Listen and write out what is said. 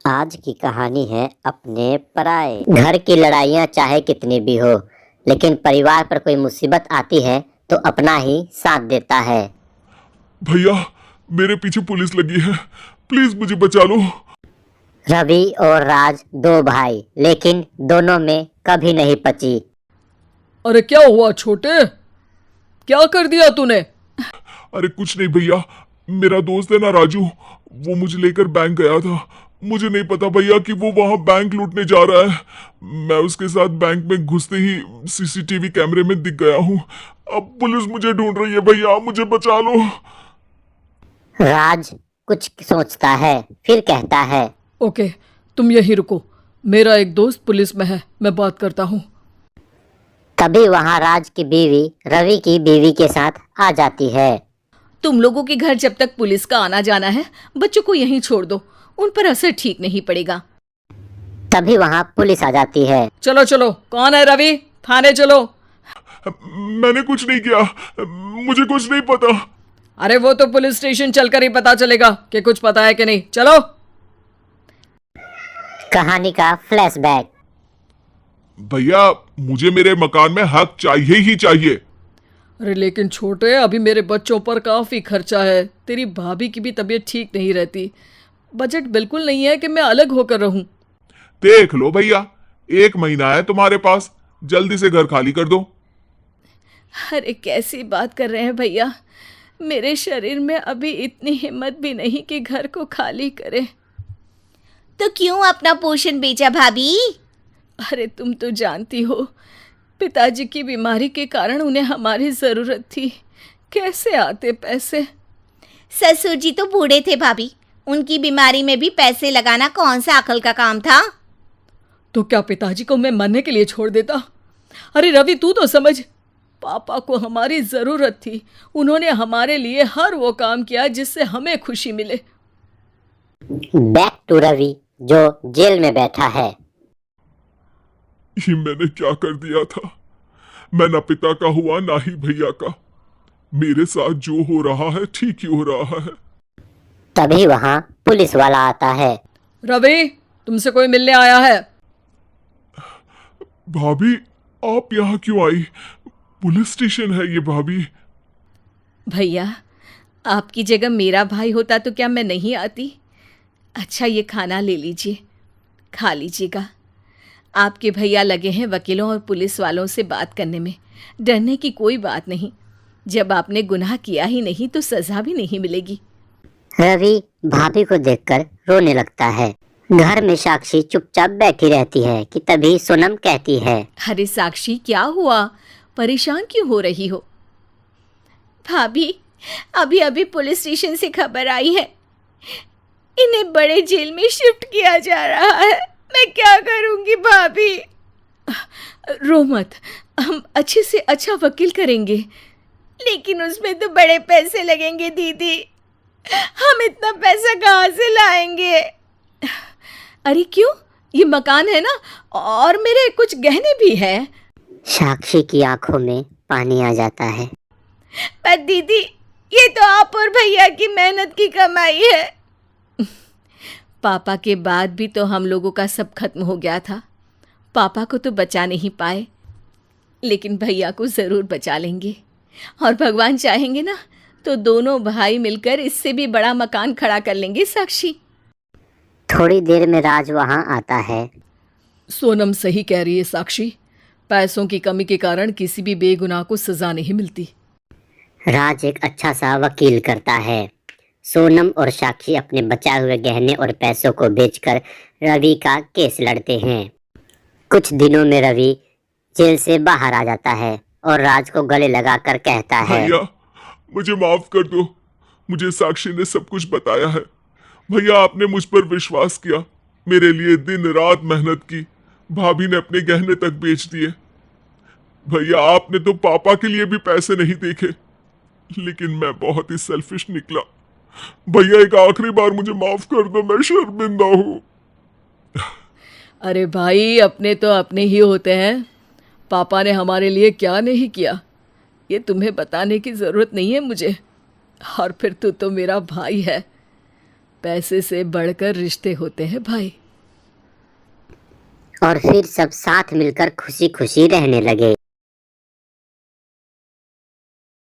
आज की कहानी है अपने पराए। घर की लड़ाइयाँ चाहे कितनी भी हो, लेकिन परिवार पर कोई मुसीबत आती है तो अपना ही साथ देता है। भैया, मेरे पीछे पुलिस लगी है। प्लीज मुझे बचा लो। रवि और राज दो भाई, लेकिन दोनों में कभी नहीं पची। अरे क्या हुआ छोटे, क्या कर दिया तूने? अरे कुछ नहीं भैया, मेरा दोस्त है ना राजू, वो मुझे लेकर बैंक गया था। मुझे नहीं पता भैया कि वो वहां बैंक लूटने जा रहा है। मैं उसके साथ बैंक में घुसते ही सीसीटीवी कैमरे में दिख गया हूँ। अब पुलिस मुझे ढूंढ रही है भैया, मुझे बचा लो। राज कुछ सोचता है, फिर कहता है, ओके, तुम यहीं रुको, मेरा एक दोस्त पुलिस में है, मैं बात करता हूँ। तभी वहां राज की बीवी रवि की बीवी के साथ आ जाती है। तुम लोगों के घर जब तक पुलिस का आना जाना है, बच्चों को यहीं छोड़ दो, उन पर असर ठीक नहीं पड़ेगा। तभी वहां पुलिस आ जाती है। चलो चलो, कौन है रवि, थाने चलो। मैंने कुछ नहीं किया, मुझे कुछ नहीं पता। अरे वो तो पुलिस स्टेशन चलकर ही पता चलेगा कि कुछ पता है कि नहीं। चलो। कहानी का फ्लैशबैक। भैया, मुझे मेरे मकान में हक चाहिए ही चाहिए। अरे लेकिन छोटे, अभी मेरे बच्चों पर काफी खर्चा है, तेरी भाभी की भी तबीयत ठीक नहीं रहती, बजट बिल्कुल नहीं है कि मैं अलग होकर रहूं। देख लो भैया, 1 महीना है तुम्हारे पास, जल्दी से घर खाली कर दो। अरे कैसी बात कर रहे हैं भैया, मेरे शरीर में अभी इतनी हिम्मत भी नहीं कि घर को खाली करे। तो क्यों अपना पोषण बेचा भाभी? अरे तुम तो जानती हो, पिताजी की बीमारी के कारण उन्हें हमारी ज़रूरत थी, कैसे आते पैसे। ससुर जी तो बूढ़े थे भाभी, उनकी बीमारी में भी पैसे लगाना कौन सा अकल का काम था। तो क्या पिताजी को मैं मरने के लिए छोड़ देता? अरे रवि, तू तो समझ, पापा को हमारी ज़रूरत थी, उन्होंने हमारे लिए हर वो काम किया जिससे हमें खुशी मिले। बैक टू रवि, जो जेल में बैठा है। ये मैंने क्या कर दिया था? मैं ना पिता का हुआ ना ही भैया का। मेरे साथ जो हो रहा है ठीक ही हो रहा है। तभी वहां पुलिस वाला आता है। रवि, तुमसे कोई मिलने आया है। भाभी, आप यहाँ क्यों आई? पुलिस स्टेशन है ये भाभी। भैया, आपकी जगह मेरा भाई होता तो क्या मैं नहीं आती? अच्छा, ये खाना ले लीजिए, खा लीजिएगा। आपके भैया लगे हैं वकीलों और पुलिस वालों से बात करने में, डरने की कोई बात नहीं। जब आपने गुनाह किया ही नहीं तो सज़ा भी नहीं मिलेगी। रवि भाभी को देखकर रोने लगता है। घर में साक्षी चुपचाप बैठी रहती है कि तभी सोनम कहती है, अरे साक्षी, क्या हुआ, परेशान क्यों हो रही हो? भाभी, अभी अभी पुलिस स्टेशन से खबर आई है, इन्हें बड़े जेल में शिफ्ट किया जा रहा है। मैं क्या करूंगी भाभी? रो मत, हम अच्छे से अच्छा वकील करेंगे। लेकिन उसमें तो बड़े पैसे लगेंगे दीदी, हम इतना पैसा कहाँ से लाएंगे? अरे क्यों, ये मकान है ना, और मेरे कुछ गहने भी हैं। साक्षी की आंखों में पानी आ जाता है। पर दीदी, ये तो आप और भैया की मेहनत की कमाई है। पापा के बाद भी तो हम लोगों का सब खत्म हो गया था। पापा को तो बचा नहीं पाए, लेकिन भैया को ज़रूर बचा लेंगे, और भगवान चाहेंगे ना तो दोनों भाई मिलकर इससे भी बड़ा मकान खड़ा कर लेंगे। साक्षी। थोड़ी देर में राज वहां आता है। सोनम सही कह रही है साक्षी, पैसों की कमी के कारण किसी भी बेगुनाह को सजा नहीं मिलती। राज एक अच्छा सा वकील करता है। सोनम और साक्षी अपने बचाए हुए गहने और पैसों को बेचकर रवि का केस लड़ते हैं। कुछ दिनों में रवि जेल से बाहर आ जाता है और राज को गले लगाकर कहता है, भैया, मुझे माफ कर दो, मुझे साक्षी ने सब कुछ बताया है। भैया, आपने मुझ पर विश्वास किया, मेरे लिए दिन रात मेहनत की, भाभी ने अपने गहने तक बेच दिए। भैया, आपने तो पापा के लिए भी पैसे नहीं देखे, लेकिन मैं बहुत ही सेल्फिश निकला। भैया, एक आखिरी बार मुझे माफ कर दो, मैं शर्मिंदा हूँ। अरे भाई, अपने तो अपने ही होते हैं, पापा ने हमारे लिए क्या नहीं किया, ये तुम्हें बताने की ज़रूरत नहीं है मुझे। और फिर तू तो मेरा भाई है, पैसे से बढ़कर रिश्ते होते हैं भाई। और फिर सब साथ मिलकर खुशी खुशी रहने लगे।